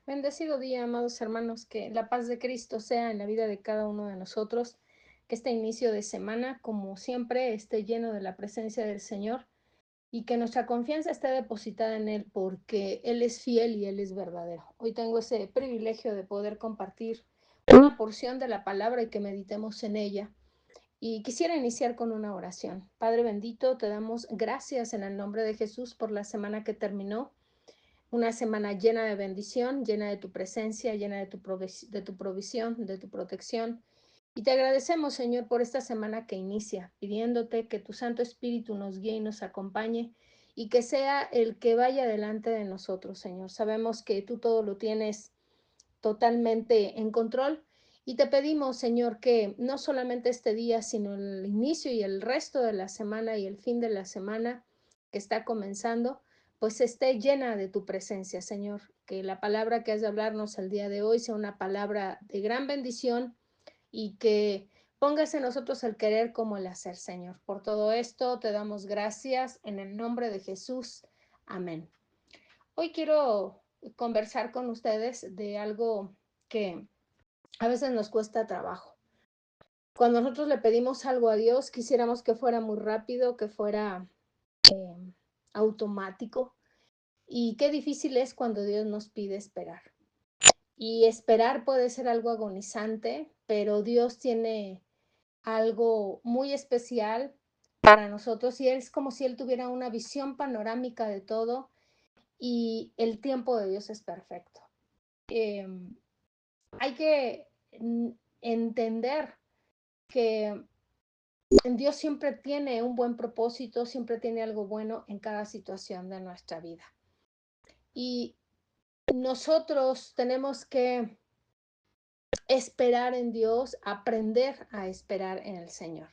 Bendecido día, amados hermanos, que la paz de Cristo sea en la vida de cada uno de nosotros, que este inicio de semana, como siempre, esté lleno de la presencia del Señor y que nuestra confianza esté depositada en Él porque Él es fiel y Él es verdadero. Hoy tengo ese privilegio de poder compartir una porción de la palabra y que meditemos en ella. Y quisiera iniciar con una oración. Padre bendito, te damos gracias en el nombre de Jesús por la semana que terminó, una semana llena de bendición, llena de tu presencia, llena de de tu provisión, de tu protección. Y te agradecemos, Señor, por esta semana que inicia, pidiéndote que tu Santo Espíritu nos guíe y nos acompañe y que sea el que vaya delante de nosotros, Señor. Sabemos que tú todo lo tienes totalmente en control. Y te pedimos, Señor, que no solamente este día, sino el inicio y el resto de la semana y el fin de la semana que está comenzando, pues esté llena de tu presencia, Señor. Que la palabra que has de hablarnos el día de hoy sea una palabra de gran bendición y que pongas en nosotros el querer como el hacer, Señor. Por todo esto te damos gracias en el nombre de Jesús. Amén. Hoy quiero conversar con ustedes de algo que a veces nos cuesta trabajo. Cuando nosotros le pedimos algo a Dios, quisiéramos que fuera muy rápido, que fuera eh, automático. Y qué difícil es cuando Dios nos pide esperar. Y esperar puede ser algo agonizante, pero Dios tiene algo muy especial para nosotros y es como si Él tuviera una visión panorámica de todo y el tiempo de Dios es perfecto. Eh, Hay que entender que Dios siempre tiene un buen propósito, siempre tiene algo bueno en cada situación de nuestra vida. Y nosotros tenemos que esperar en Dios, aprender a esperar en el Señor.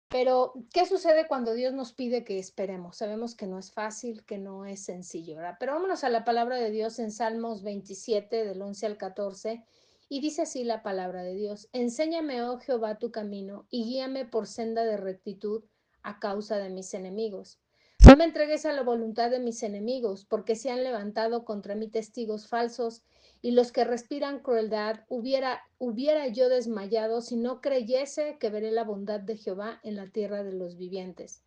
Pero, ¿qué sucede cuando Dios nos pide que esperemos? Sabemos que no es fácil, que no es sencillo, ¿verdad? Pero vámonos a la palabra de Dios en Salmos 27, del 11 al 14, y dice así la palabra de Dios: Enséñame, oh Jehová, tu camino, y guíame por senda de rectitud a causa de mis enemigos. No me entregues a la voluntad de mis enemigos, porque se han levantado contra mí testigos falsos, y los que respiran crueldad. Hubiera yo desmayado si no creyese que veré la bondad de Jehová en la tierra de los vivientes.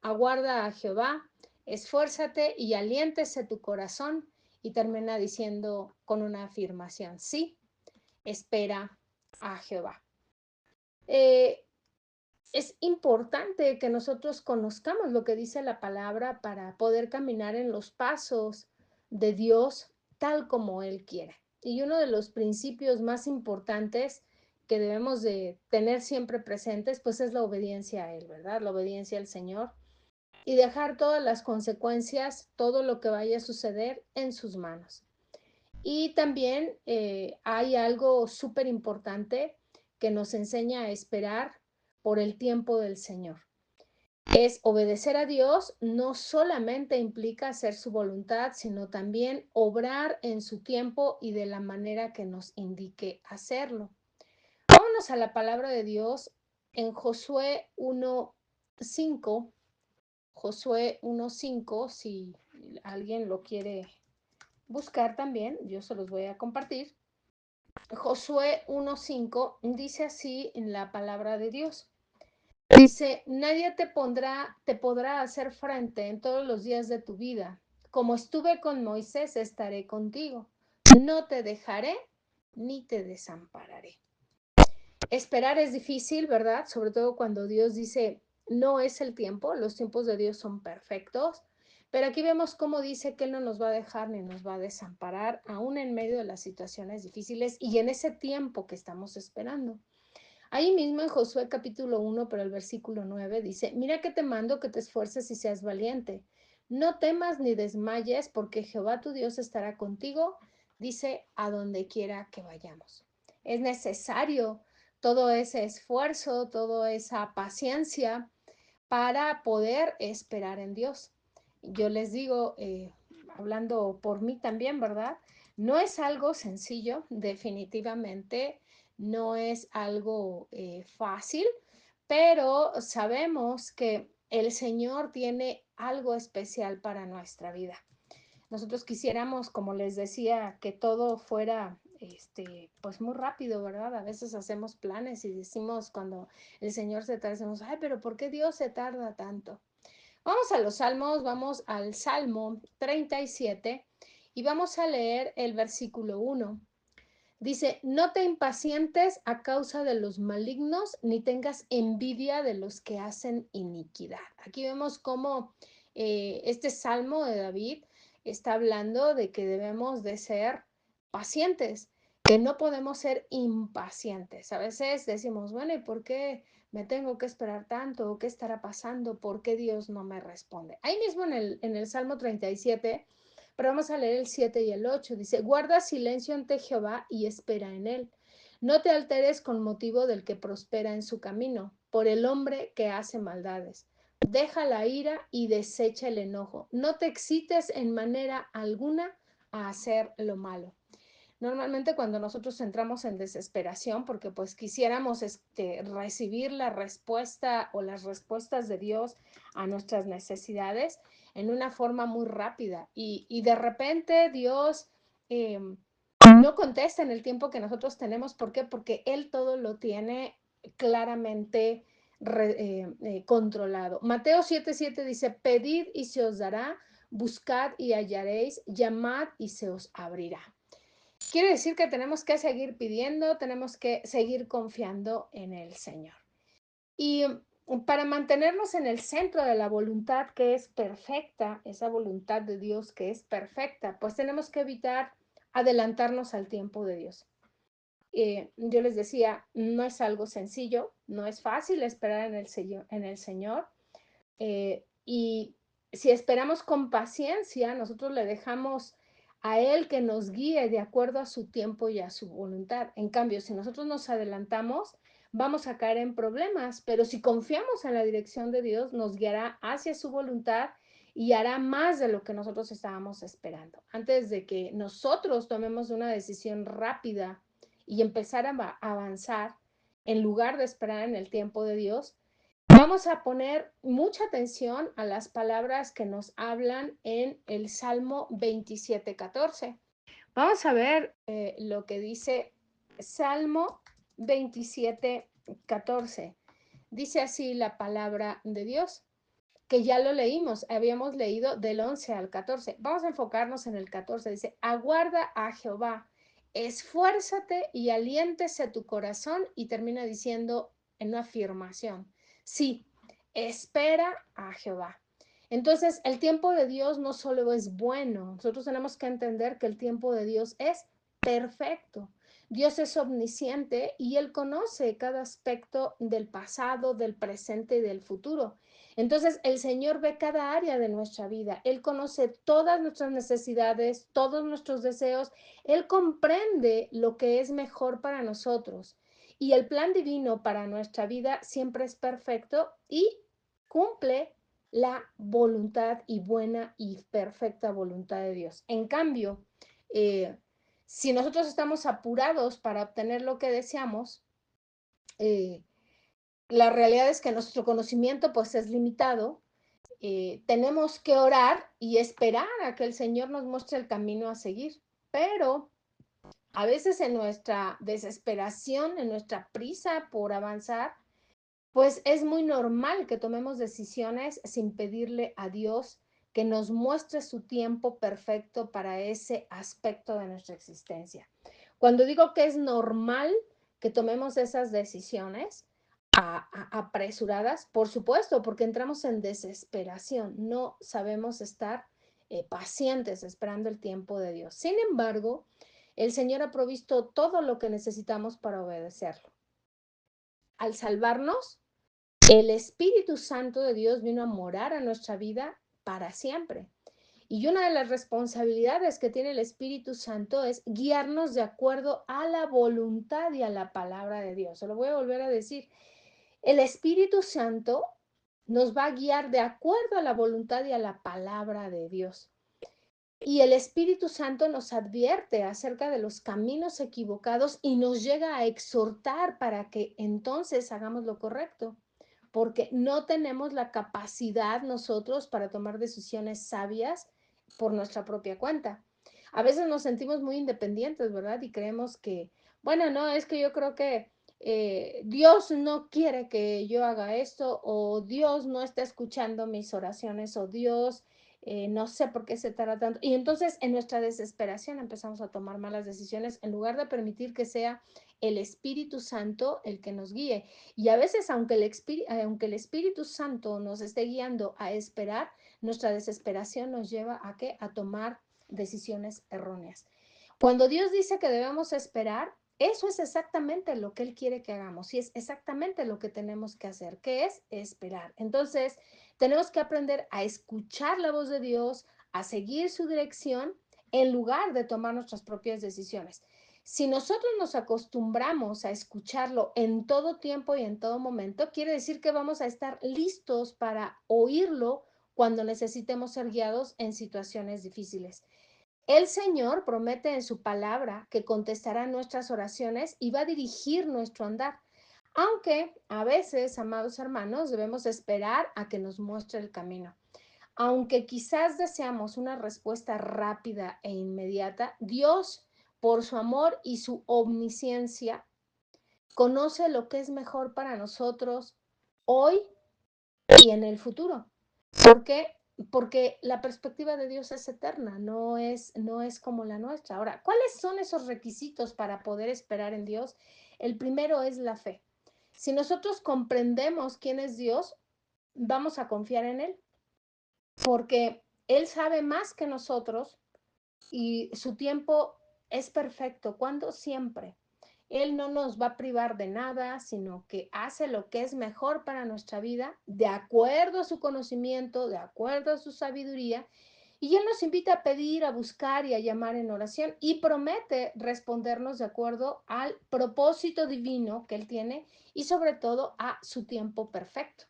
Aguarda a Jehová, esfuérzate y aliéntese tu corazón. Y termina diciendo con una afirmación: sí, espera a Jehová. Eh, es importante que nosotros conozcamos lo que dice la palabra para poder caminar en los pasos de Dios tal como Él quiere. Y uno de los principios más importantes que debemos de tener siempre presentes, pues es la obediencia a Él, ¿verdad? La obediencia al Señor y dejar todas las consecuencias, todo lo que vaya a suceder en sus manos. Y también hay algo súper importante que nos enseña a esperar por el tiempo del Señor. Es obedecer a Dios, no solamente implica hacer su voluntad, sino también obrar en su tiempo y de la manera que nos indique hacerlo. Vámonos a la palabra de Dios en Josué 1:5. Josué 1:5, si alguien lo quiere buscar también, yo se los voy a compartir. Josué 1:5 dice así en la palabra de Dios. Dice: nadie te podrá hacer frente en todos los días de tu vida. Como estuve con Moisés, estaré contigo. No te dejaré ni te desampararé. Esperar es difícil, ¿verdad? Sobre todo cuando Dios dice, no es el tiempo, los tiempos de Dios son perfectos. Pero aquí vemos cómo dice que Él no nos va a dejar ni nos va a desamparar, aún en medio de las situaciones difíciles y en ese tiempo que estamos esperando. Ahí mismo en Josué capítulo 1, pero el versículo 9 dice: mira que te mando que te esfuerces y seas valiente. No temas ni desmayes, porque Jehová tu Dios estará contigo, dice, a donde quiera que vayamos. Es necesario todo ese esfuerzo, toda esa paciencia para poder esperar en Dios. Yo les digo, hablando por mí también, ¿verdad? No es algo sencillo, definitivamente no es algo fácil, pero sabemos que el Señor tiene algo especial para nuestra vida. nosotros quisiéramos, como les decía, que todo fuera pues muy rápido, ¿verdad? A veces hacemos planes y decimos cuando el Señor se tarda, decimos, ay, pero ¿por qué Dios se tarda tanto? Vamos a los salmos, vamos al Salmo 37 y vamos a leer el versículo 1. Dice, no te impacientes a causa de los malignos, ni tengas envidia de los que hacen iniquidad. Aquí vemos cómo este salmo de David está hablando de que debemos de ser pacientes, que no podemos ser impacientes. A veces decimos, bueno, ¿y por qué me tengo que esperar tanto? ¿O qué estará pasando? ¿Por qué Dios no me responde? Ahí mismo en el Salmo 37. Pero vamos a leer el 7 y el 8. Dice, guarda silencio ante Jehová y espera en él. No te alteres con motivo del que prospera en su camino, por el hombre que hace maldades. Deja la ira y desecha el enojo. No te excites en manera alguna a hacer lo malo. Normalmente cuando nosotros entramos en desesperación porque pues quisiéramos recibir la respuesta o las respuestas de Dios a nuestras necesidades en una forma muy rápida y de repente Dios eh, no contesta en el tiempo que nosotros tenemos. ¿Por qué? Porque Él todo lo tiene claramente controlado. Mateo 7:7 dice, pedid y se os dará, buscad y hallaréis, llamad y se os abrirá. Quiere decir que tenemos que seguir pidiendo, tenemos que seguir confiando en el Señor. Y para mantenernos en el centro de la voluntad que es perfecta, esa voluntad de Dios que es perfecta, pues tenemos que evitar adelantarnos al tiempo de Dios. Yo les decía, no es algo sencillo, no es fácil esperar en el Señor. Y si esperamos con paciencia, nosotros le dejamos a Él que nos guíe de acuerdo a su tiempo y a su voluntad. En cambio, si nosotros nos adelantamos, vamos a caer en problemas, pero si confiamos en la dirección de Dios, nos guiará hacia su voluntad y hará más de lo que nosotros estábamos esperando. Antes de que nosotros tomemos una decisión rápida y empezar a avanzar, en lugar de esperar en el tiempo de Dios, vamos a poner mucha atención a las palabras que nos hablan en el Salmo 27:14. Vamos a ver lo que dice Salmo 27:14. Dice así la palabra de Dios, que ya lo leímos, habíamos leído del 11 al 14. Vamos a enfocarnos en el 14. Dice, aguarda a Jehová, esfuérzate y aliéntese tu corazón, y termina diciendo en una afirmación, sí, espera a Jehová. Entonces, el tiempo de Dios no solo es bueno, nosotros tenemos que entender que el tiempo de Dios es perfecto. Dios es omnisciente y Él conoce cada aspecto del pasado, del presente y del futuro. Entonces, el Señor ve cada área de nuestra vida. Él conoce todas nuestras necesidades, todos nuestros deseos. Él comprende lo que es mejor para nosotros. Y el plan divino para nuestra vida siempre es perfecto y cumple la voluntad y buena y perfecta voluntad de Dios. En cambio, si nosotros estamos apurados para obtener lo que deseamos, la realidad es que nuestro conocimiento pues es limitado. Tenemos que orar y esperar a que el Señor nos muestre el camino a seguir, pero a veces en nuestra desesperación, en nuestra prisa por avanzar, pues es muy normal que tomemos decisiones sin pedirle a Dios que nos muestre su tiempo perfecto para ese aspecto de nuestra existencia. Cuando digo que es normal que tomemos esas decisiones apresuradas, por supuesto, porque entramos en desesperación, no sabemos estar pacientes esperando el tiempo de Dios. Sin embargo, el Señor ha provisto todo lo que necesitamos para obedecerlo. Al salvarnos, el Espíritu Santo de Dios vino a morar a nuestra vida para siempre. Y una de las responsabilidades que tiene el Espíritu Santo es guiarnos de acuerdo a la voluntad y a la palabra de Dios. Se lo voy a volver a decir. El Espíritu Santo nos va a guiar de acuerdo a la voluntad y a la palabra de Dios. Y el Espíritu Santo nos advierte acerca de los caminos equivocados y nos llega a exhortar para que entonces hagamos lo correcto, porque no tenemos la capacidad nosotros para tomar decisiones sabias por nuestra propia cuenta. A veces nos sentimos muy independientes, ¿verdad? Y creemos que, bueno, no, es que yo creo que Dios no quiere que yo haga esto, o Dios no está escuchando mis oraciones, o Dios no sé por qué se tarda tanto. Y entonces en nuestra desesperación empezamos a tomar malas decisiones en lugar de permitir que sea el Espíritu Santo el que nos guíe. Y a veces, aunque el Espíritu Santo nos esté guiando a esperar, nuestra desesperación nos lleva a qué? A tomar decisiones erróneas. Cuando Dios dice que debemos esperar, eso es exactamente lo que Él quiere que hagamos y es exactamente lo que tenemos que hacer, que es esperar. Entonces, tenemos que aprender a escuchar la voz de Dios, a seguir su dirección en lugar de tomar nuestras propias decisiones. Si nosotros nos acostumbramos a escucharlo en todo tiempo y en todo momento, quiere decir que vamos a estar listos para oírlo cuando necesitemos ser guiados en situaciones difíciles. El Señor promete en su palabra que contestará nuestras oraciones y va a dirigir nuestro andar. Aunque a veces, amados hermanos, debemos esperar a que nos muestre el camino. Aunque quizás deseamos una respuesta rápida e inmediata, Dios, por su amor y su omnisciencia, conoce lo que es mejor para nosotros hoy y en el futuro. ¿Por qué? Porque la perspectiva de Dios es eterna, no es como la nuestra. Ahora, ¿cuáles son esos requisitos para poder esperar en Dios? El primero es la fe. Si nosotros comprendemos quién es Dios, vamos a confiar en Él, porque Él sabe más que nosotros y su tiempo es perfecto. ¿Cuándo? Siempre. Él no nos va a privar de nada, sino que hace lo que es mejor para nuestra vida, de acuerdo a su conocimiento, de acuerdo a su sabiduría. Y Él nos invita a pedir, a buscar y a llamar en oración y promete respondernos de acuerdo al propósito divino que Él tiene y sobre todo a su tiempo perfecto.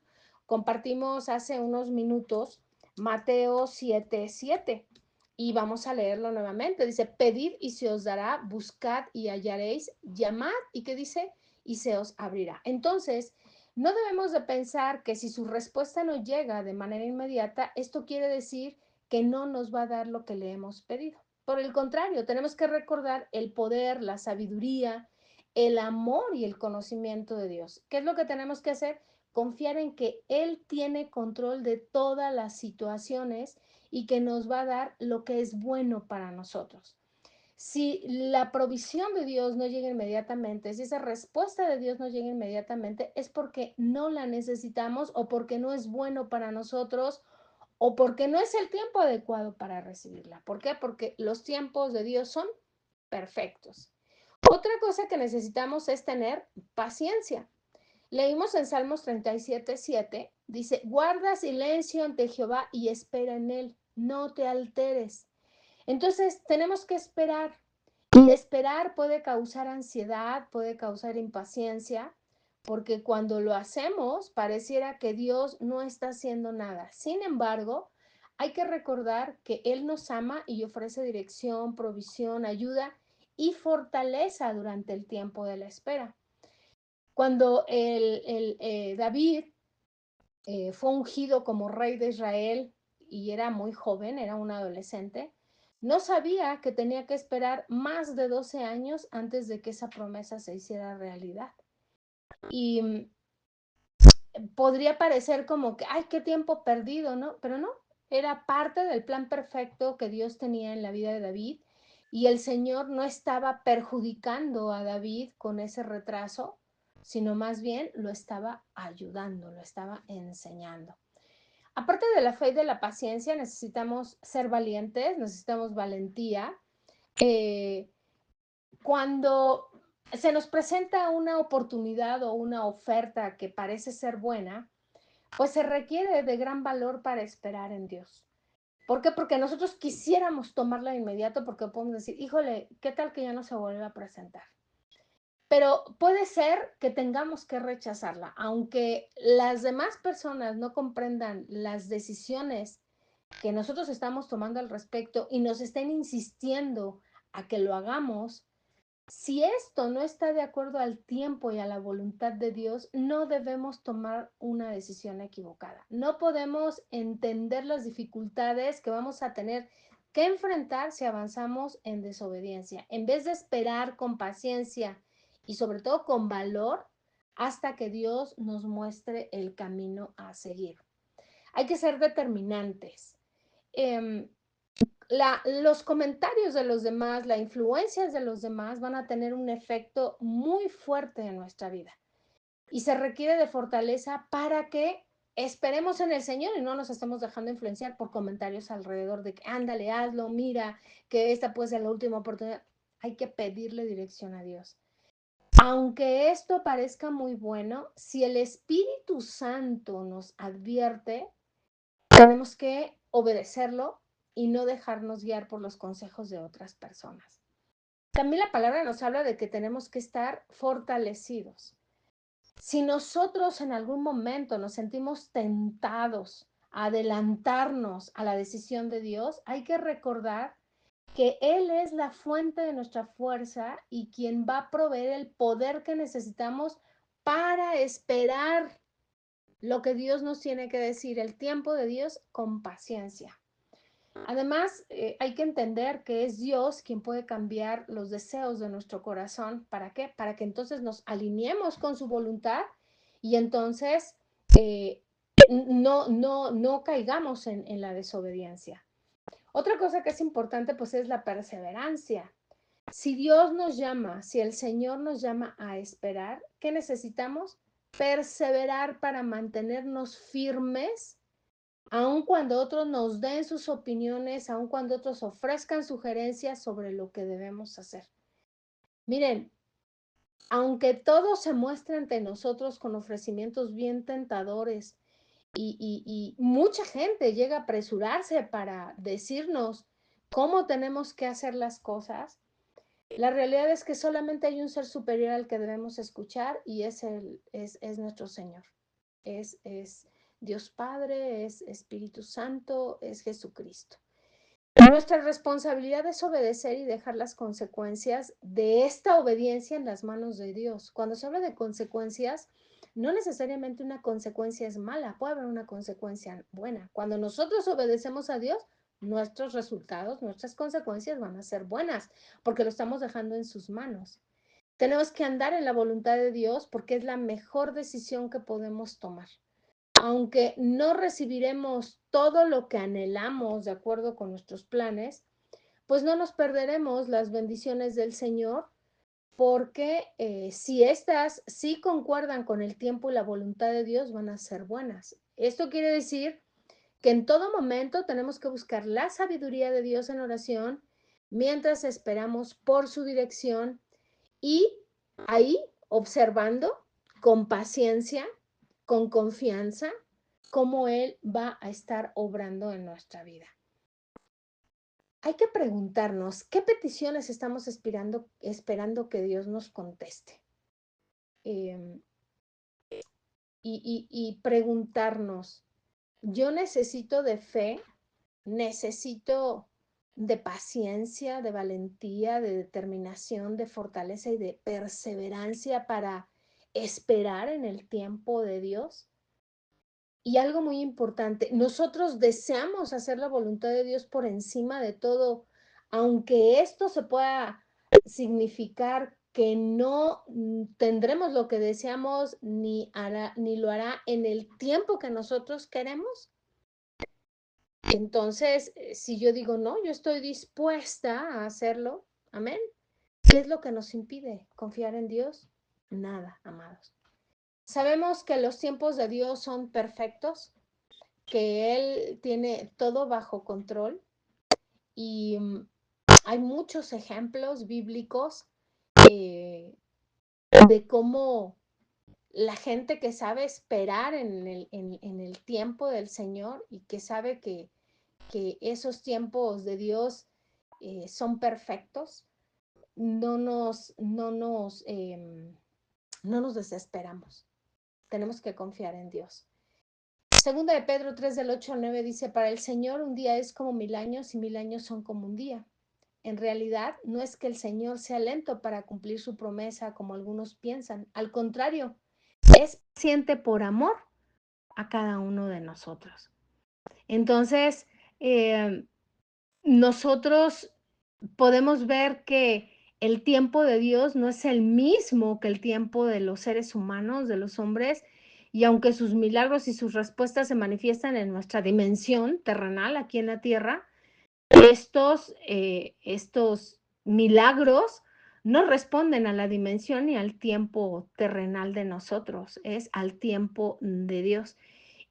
Compartimos hace unos minutos Mateo 7:7 y vamos a leerlo nuevamente. Dice, pedid y se os dará, buscad y hallaréis, llamad y ¿qué dice? Y se os abrirá. Entonces, no debemos de pensar que si su respuesta no llega de manera inmediata, esto quiere decir que no nos va a dar lo que le hemos pedido. Por el contrario, tenemos que recordar el poder, la sabiduría, el amor y el conocimiento de Dios. ¿Qué es lo que tenemos que hacer? Confiar en que Él tiene control de todas las situaciones y que nos va a dar lo que es bueno para nosotros. Si la provisión de Dios no llega inmediatamente, si esa respuesta de Dios no llega inmediatamente, es porque no la necesitamos o porque no es bueno para nosotros o porque no es el tiempo adecuado para recibirla. ¿Por qué? Porque los tiempos de Dios son perfectos. Otra cosa que necesitamos es tener paciencia. Leímos en Salmos 37:7, dice, guarda silencio ante Jehová y espera en él, no te alteres. Entonces, tenemos que esperar. Y esperar puede causar ansiedad, puede causar impaciencia, porque cuando lo hacemos, pareciera que Dios no está haciendo nada. Sin embargo, hay que recordar que Él nos ama y ofrece dirección, provisión, ayuda y fortaleza durante el tiempo de la espera. Cuando David fue ungido como rey de Israel y era muy joven, era un adolescente, no sabía que tenía que esperar más de 12 años antes de que esa promesa se hiciera realidad. Y podría parecer como que, ay, qué tiempo perdido, ¿no? Pero no, era parte del plan perfecto que Dios tenía en la vida de David y el Señor no estaba perjudicando a David con ese retraso, sino más bien lo estaba ayudando, lo estaba enseñando. Aparte de la fe y de la paciencia, necesitamos ser valientes, necesitamos valentía. Eh, Cuando se nos presenta una oportunidad o una oferta que parece ser buena, pues se requiere de gran valor para esperar en Dios. ¿Por qué? Porque nosotros quisiéramos tomarla de inmediato porque podemos decir, híjole, ¿qué tal que ya no se vuelve a presentar? Pero puede ser que tengamos que rechazarla, aunque las demás personas no comprendan las decisiones que nosotros estamos tomando al respecto y nos estén insistiendo a que lo hagamos. Si esto no está de acuerdo al tiempo y a la voluntad de Dios, no debemos tomar una decisión equivocada. No podemos entender las dificultades que vamos a tener que enfrentar si avanzamos en desobediencia, en vez de esperar con paciencia y sobre todo con valor hasta que Dios nos muestre el camino a seguir. Hay que ser determinantes. Em, los comentarios de los demás, las influencias de los demás van a tener un efecto muy fuerte en nuestra vida y se requiere de fortaleza para que esperemos en el Señor y no nos estemos dejando influenciar por comentarios alrededor de que ándale, hazlo, mira, que esta puede ser la última oportunidad. Hay que pedirle dirección a Dios. Aunque esto parezca muy bueno, si el Espíritu Santo nos advierte, tenemos que obedecerlo y no dejarnos guiar por los consejos de otras personas. También la palabra nos habla de que tenemos que estar fortalecidos. Si nosotros en algún momento nos sentimos tentados a adelantarnos a la decisión de Dios, hay que recordar que Él es la fuente de nuestra fuerza y quien va a proveer el poder que necesitamos para esperar lo que Dios nos tiene que decir, el tiempo de Dios con paciencia. Además, hay que entender que es Dios quien puede cambiar los deseos de nuestro corazón. ¿Para qué? Para que entonces nos alineemos con su voluntad y entonces eh, no caigamos en la desobediencia. Otra cosa que es importante pues es la perseverancia. Si Dios nos llama, si el Señor nos llama a esperar, ¿qué necesitamos? Perseverar para mantenernos firmes aun cuando otros nos den sus opiniones, aun cuando otros ofrezcan sugerencias sobre lo que debemos hacer. Miren, aunque todo se muestre ante nosotros con ofrecimientos bien tentadores y mucha gente llega a apresurarse para decirnos cómo tenemos que hacer las cosas, la realidad es que solamente hay un ser superior al que debemos escuchar y es nuestro Señor. Es Dios Padre, es Espíritu Santo, es Jesucristo. Nuestra responsabilidad es obedecer y dejar las consecuencias de esta obediencia en las manos de Dios. Cuando se habla de consecuencias, no necesariamente una consecuencia es mala, puede haber una consecuencia buena. Cuando nosotros obedecemos a Dios, nuestros resultados, nuestras consecuencias van a ser buenas, porque lo estamos dejando en sus manos. Tenemos que andar en la voluntad de Dios porque es la mejor decisión que podemos tomar. Aunque no recibiremos todo lo que anhelamos de acuerdo con nuestros planes, pues no nos perderemos las bendiciones del Señor porque si estas sí concuerdan con el tiempo y la voluntad de Dios, van a ser buenas. Esto quiere decir que en todo momento tenemos que buscar la sabiduría de Dios en oración mientras esperamos por su dirección y ahí observando con paciencia, con confianza, cómo Él va a estar obrando en nuestra vida. Hay que preguntarnos qué peticiones estamos esperando que Dios nos conteste. Eh, y preguntarnos, yo necesito de fe, necesito de paciencia, de valentía, de determinación, de fortaleza y de perseverancia para esperar en el tiempo de Dios. Y algo muy importante, nosotros deseamos hacer la voluntad de Dios por encima de todo, aunque esto se pueda significar que no tendremos lo que deseamos ni lo hará en el tiempo que nosotros queremos. Entonces, si yo digo, no, yo estoy dispuesta a hacerlo, amén. ¿Qué es lo que nos impide confiar en Dios? Nada, amados. Sabemos que los tiempos de Dios son perfectos, que Él tiene todo bajo control y hay muchos ejemplos bíblicos eh, de cómo la gente que sabe esperar en el tiempo del Señor y que sabe que esos tiempos de Dios son perfectos, no nos desesperamos. Tenemos que confiar en Dios. Segunda de Pedro 3 del 8 al 9 dice, para el Señor un día es como 1000 años y 1000 años son como un día. En realidad, no es que el Señor sea lento para cumplir su promesa como algunos piensan. Al contrario, es paciente por amor a cada uno de nosotros. Entonces, nosotros podemos ver que el tiempo de Dios no es el mismo que el tiempo de los seres humanos, de los hombres, y aunque sus milagros y sus respuestas se manifiestan en nuestra dimensión terrenal aquí en la tierra, estos milagros no responden a la dimensión ni al tiempo terrenal de nosotros, es al tiempo de Dios.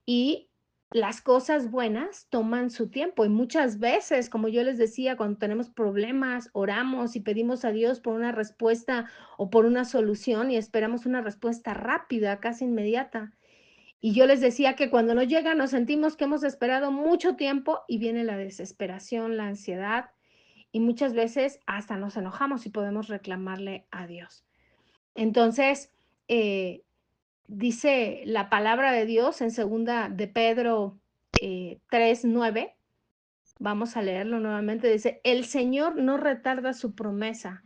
Y las cosas buenas toman su tiempo y muchas veces, como yo les decía, cuando tenemos problemas, oramos y pedimos a Dios por una respuesta o por una solución y esperamos una respuesta rápida, casi inmediata. Y yo les decía que cuando no llega nos sentimos que hemos esperado mucho tiempo y viene la desesperación, la ansiedad y muchas veces hasta nos enojamos y podemos reclamarle a Dios. Entonces, eh, dice la palabra de Dios en segunda de Pedro 3:9, vamos a leerlo nuevamente, dice, el Señor no retarda su promesa,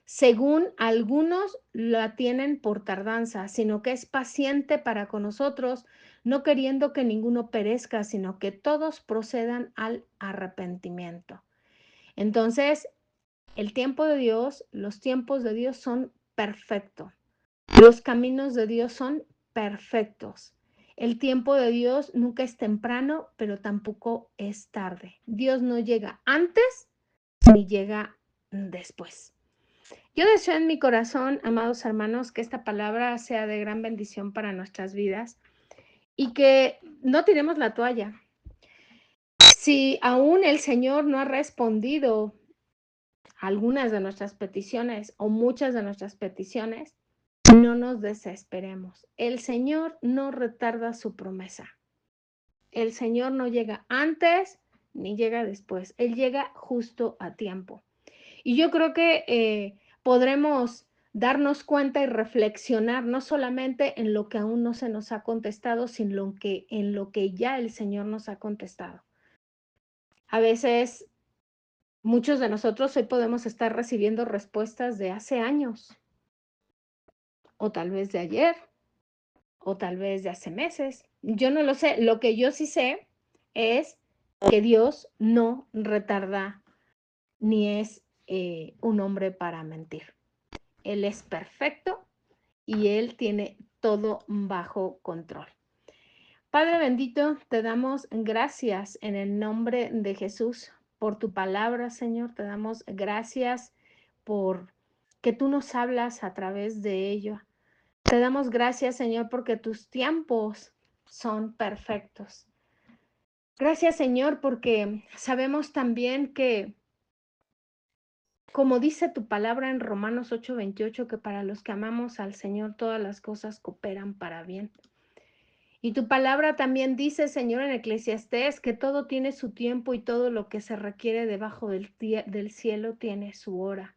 según algunos la tienen por tardanza, sino que es paciente para con nosotros, no queriendo que ninguno perezca, sino que todos procedan al arrepentimiento. Entonces, el tiempo de Dios, los tiempos de Dios son perfectos. Los caminos de Dios son perfectos. El tiempo de Dios nunca es temprano, pero tampoco es tarde. Dios no llega antes ni llega después. Yo deseo en mi corazón, amados hermanos, que esta palabra sea de gran bendición para nuestras vidas y que no tiremos la toalla. Si aún el Señor no ha respondido a algunas de nuestras peticiones o muchas de nuestras peticiones, no nos desesperemos. El Señor no retarda su promesa. El Señor no llega antes ni llega después. Él llega justo a tiempo. Y yo creo que podremos darnos cuenta y reflexionar no solamente en lo que aún no se nos ha contestado, sino en lo que ya el Señor nos ha contestado. A veces, muchos de nosotros hoy podemos estar recibiendo respuestas de hace años o tal vez de ayer o tal vez de hace meses. Yo no lo sé. Lo que yo sí sé es que Dios no retarda ni es un hombre para mentir. Él es perfecto y Él tiene todo bajo control. Padre bendito, te damos gracias en el nombre de Jesús por tu palabra, Señor. Te damos gracias por que tú nos hablas a través de ello. Te damos gracias, Señor, porque tus tiempos son perfectos. Gracias, Señor, porque sabemos también que, como dice tu palabra en Romanos 8:28, que para los que amamos al Señor todas las cosas cooperan para bien. Y tu palabra también dice, Señor, en Eclesiastés, que todo tiene su tiempo y todo lo que se requiere debajo del cielo tiene su hora.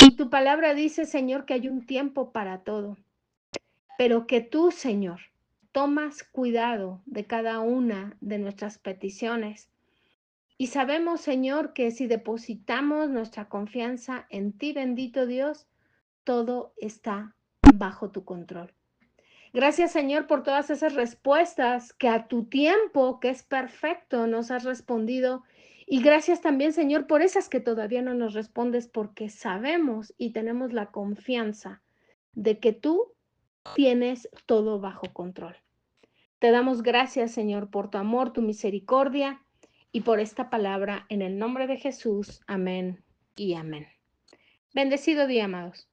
Y tu palabra dice, Señor, que hay un tiempo para todo, pero que tú, Señor, tomas cuidado de cada una de nuestras peticiones. Y sabemos, Señor, que si depositamos nuestra confianza en ti, bendito Dios, todo está bajo tu control. Gracias, Señor, por todas esas respuestas que a tu tiempo, que es perfecto, nos has respondido. Y gracias también, Señor, por esas que todavía no nos respondes, porque sabemos y tenemos la confianza de que tú tienes todo bajo control. Te damos gracias, Señor, por tu amor, tu misericordia y por esta palabra en el nombre de Jesús. Amén y amén. Bendecido día, amados.